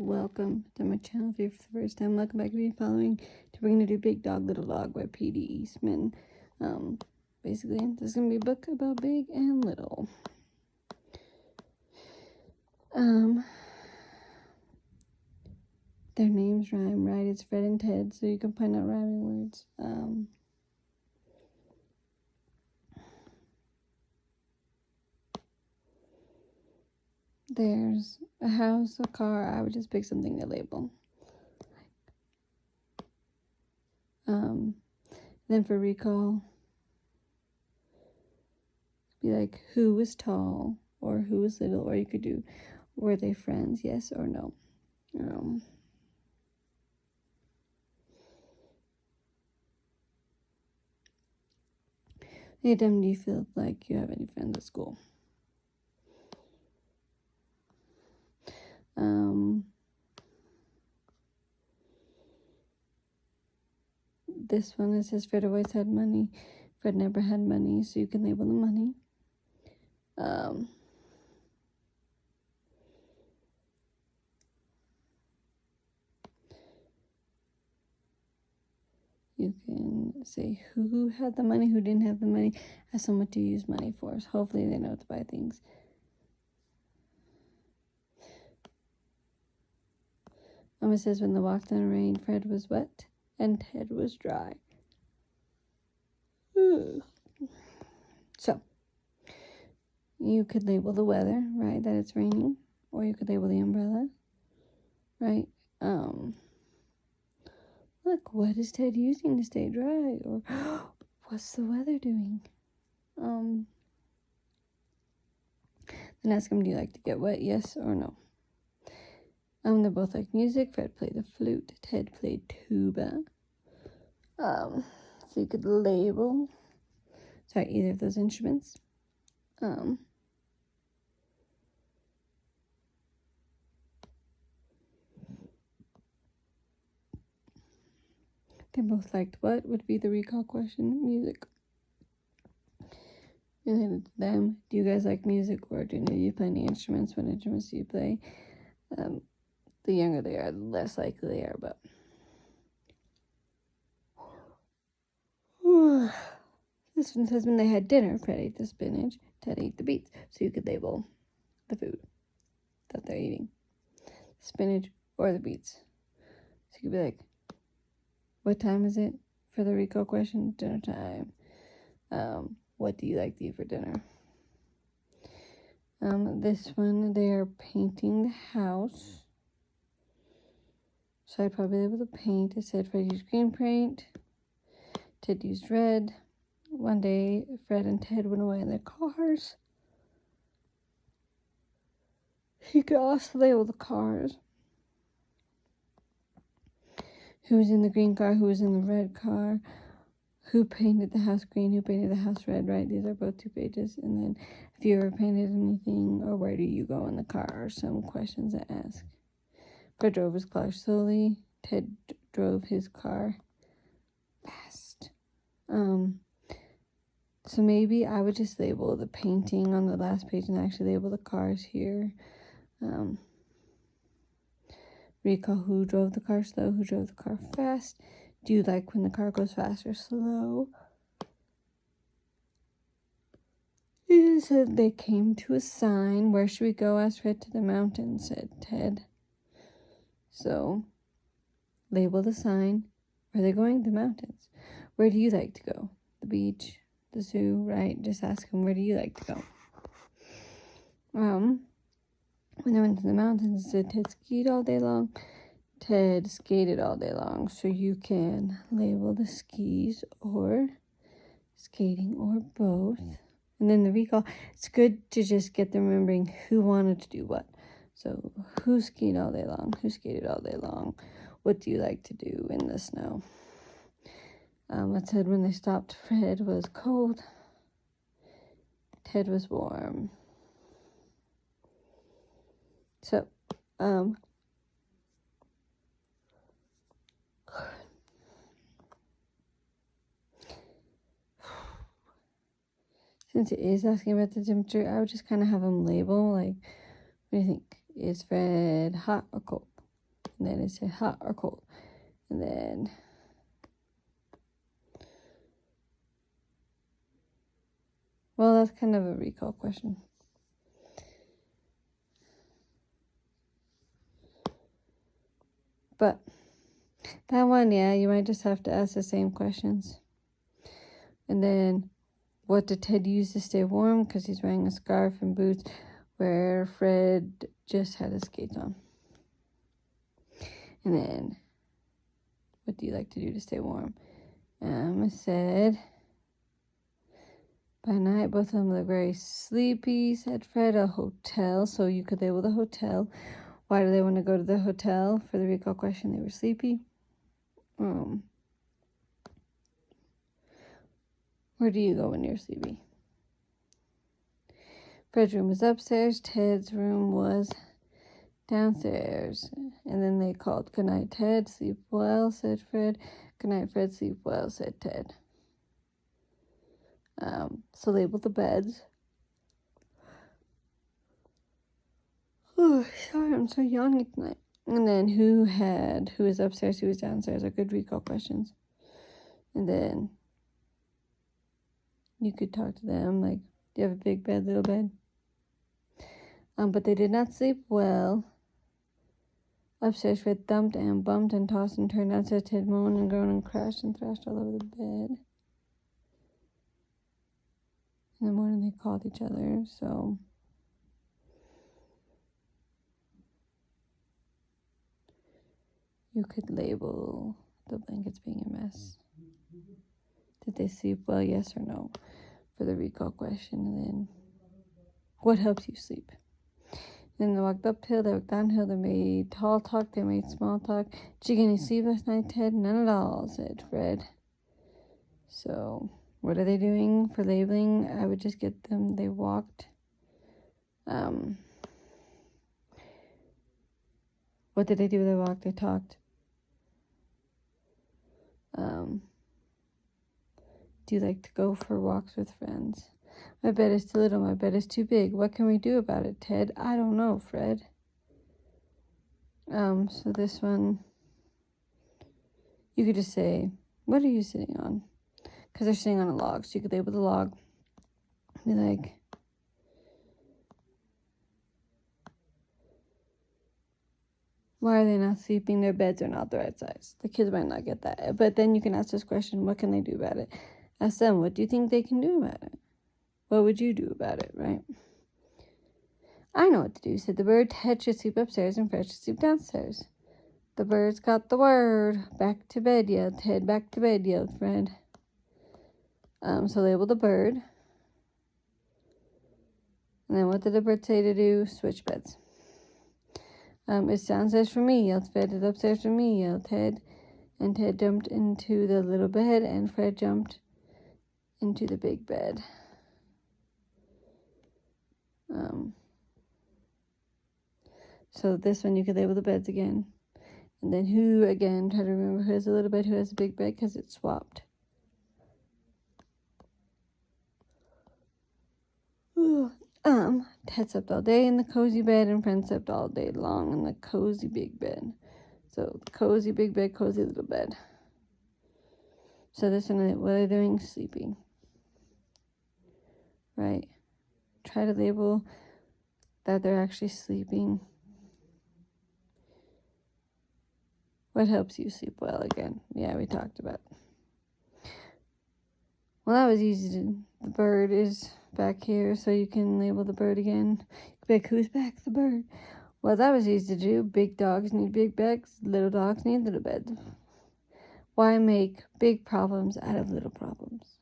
welcome to my channel. If you're for the first time, welcome back to me following. We're going to do Big Dog, Little Dog by P.D. Eastman. Basically, this is going to be a book about big and little. Their names rhyme, right? It's Fred and Ted, so you can find out rhyming words. There's a house, a car. I would just pick something to label. Then for recall, be like, who was tall or who was little, or you could do, were they friends, yes or no. Anytime do you feel like you have any friends at school? This one, it says Fred always had money. Fred never had money, so you can label the money. You can say who had the money, who didn't have the money, has someone to use money for. So hopefully they know to buy things. It says when they walked in the rain, Fred was wet and Ted was dry. So, you could label the weather, right, that it's raining, or you could label the umbrella, right? Look, what is Ted using to stay dry? Or, what's the weather doing? Then ask him, do you like to get wet, yes or no? They both like music. Fred played the flute, Ted played tuba. So you could label, either of those instruments. They both liked what would be the recall question? Music. Related to them, do you guys like music, or do you play any instruments? What instruments do you play? The younger they are, the less likely they are, but this one says when they had dinner, Fred ate the spinach, Ted ate the beets. So you could label the food that they're eating, spinach or the beets. So you could be like, what time is it for the recall question? Dinner time. What do you like to eat for dinner? This one, they are painting the house. So I'd probably label the paint. It said Fred used green paint, Ted used red. One day, Fred and Ted went away in their cars. You could also label the cars. Who was in the green car? Who was in the red car? Who painted the house green? Who painted the house red? Right? These are both 2 pages. And then, if you ever painted anything, or where do you go in the car? Are some questions to ask. Fred drove his car slowly. Ted drove his car fast. So maybe I would just label the painting on the last page and actually label the cars here. Recall who drove the car slow, who drove the car fast. Do you like when the car goes fast or slow? It said they came to a sign. Where should we go? Asked Fred. To the mountain, said Ted. So, label the sign. Where are they going? The mountains. Where do you like to go? The beach, the zoo, right? Just ask them, where do you like to go? When they went to the mountains, it said Ted skied all day long. Ted skated all day long. So you can label the skis or skating or both. And then the recall, it's good to just get them remembering who wanted to do what. So who skied all day long? Who skated all day long? What do you like to do in the snow? It said when they stopped, Fred was cold. Ted was warm. So, since it is asking about the temperature, I would just kind of have them label, like, what do you think? Is Fred hot or cold? And then it said hot or cold. And then well, that's kind of a recall question. But that one, yeah, you might just have to ask the same questions. And then, what did Ted use to stay warm? Because he's wearing a scarf and boots, where Fred just had his skates on. And then, what do you like to do to stay warm? I said, by night, both of them look very sleepy, said Fred. A hotel, so you could label the hotel. Why do they want to go to the hotel? For the recall question, they were sleepy. Where do you go when you're sleepy? Fred's room was upstairs. Ted's room was downstairs. And then they called, "Good night, Ted. Sleep well," said Fred. "Good night, Fred. Sleep well," said Ted. So label the beds. Oh, sorry, I'm so yawning tonight. And then who was upstairs, who was downstairs are good recall questions. And then you could talk to them like, do you have a big bed, little bed? But they did not sleep well. Upstairs, Fred thumped and bumped and tossed and turned. Downstairs, Ted moaned and groaned and crashed and thrashed all over the bed. In the morning, they called each other, so you could label the blankets being a mess. Did they sleep well, yes or no, for the recall question? And then, what helps you sleep? Then they walked uphill, they walked downhill, they made tall talk, they made small talk. "Did you get any sleep last night, Ted?" "None at all," said Fred. So, what are they doing for labeling? I would just get them, they walked. What did they do? They walked, they talked. Do you like to go for walks with friends? "My bed is too little, my bed is too big. What can we do about it, Ted?" "I don't know, Fred." So this one, you could just say, "What are you sitting on?" Because they're sitting on a log, so you could label the log. Be like, why are they not sleeping? Their beds are not the right size. The kids might not get that. But then you can ask this question, what can they do about it? Ask them, what do you think they can do about it? What would you do about it, right? "I know what to do," said the bird. "Ted should sleep upstairs and Fred should sleep downstairs." The birds got the word. "Back to bed," yelled Ted. "Back to bed," yelled Fred. So label the bird. And then what did the bird say to do? Switch beds. "It's downstairs for me," yelled Fred. "It's upstairs for me," yelled Ted. And Ted jumped into the little bed, and Fred jumped into the big bed. So this one, you could label the beds again. And then who, again, try to remember who has a little bed, who has a big bed, because it's swapped. Ted slept all day in the cozy bed, and Fred slept all day long in the cozy big bed. So cozy big bed, cozy little bed. So this one, what are they doing? Sleeping. Right? Try to label that they're actually sleeping. What helps you sleep well again? Yeah, we talked about. Well, that was easy. The bird is back here, so you can label the bird again. Like, who's back? The bird. Well, that was easy to do. Big dogs need big beds. Little dogs need little beds. Why make big problems out of little problems?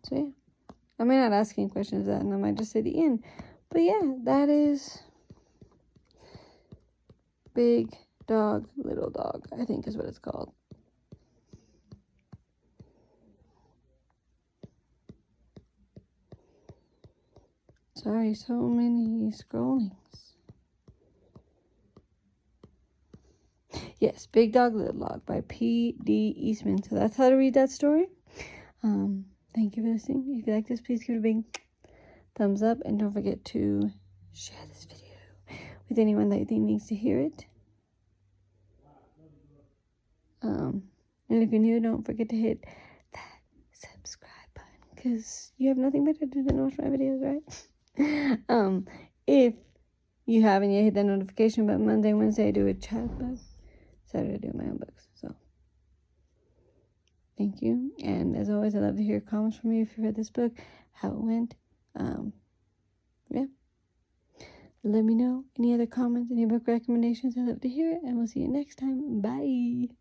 So yeah, I may not ask any questions that, and I might just say the end. But yeah, that is Big Dog, Little Dog, I think is what it's called. Sorry, so many scrollings. Yes, Big Dog, Little Dog by P.D. Eastman. So that's how to read that story. Thank you for listening. If you like this, please give it a big thumbs up, and don't forget to share this video with anyone that you think needs to hear it. And if you're new, don't forget to hit that subscribe button, because you have nothing better to do than watch my videos, right? If you haven't yet, hit that notification button. Monday, Wednesday, I do a chat book. Saturday, I do my own books. So, thank you. And as always, I love to hear comments from you if you read this book, how it went. Yeah. Let me know any other comments, any book recommendations. I'd love to hear it. And we'll see you next time. Bye.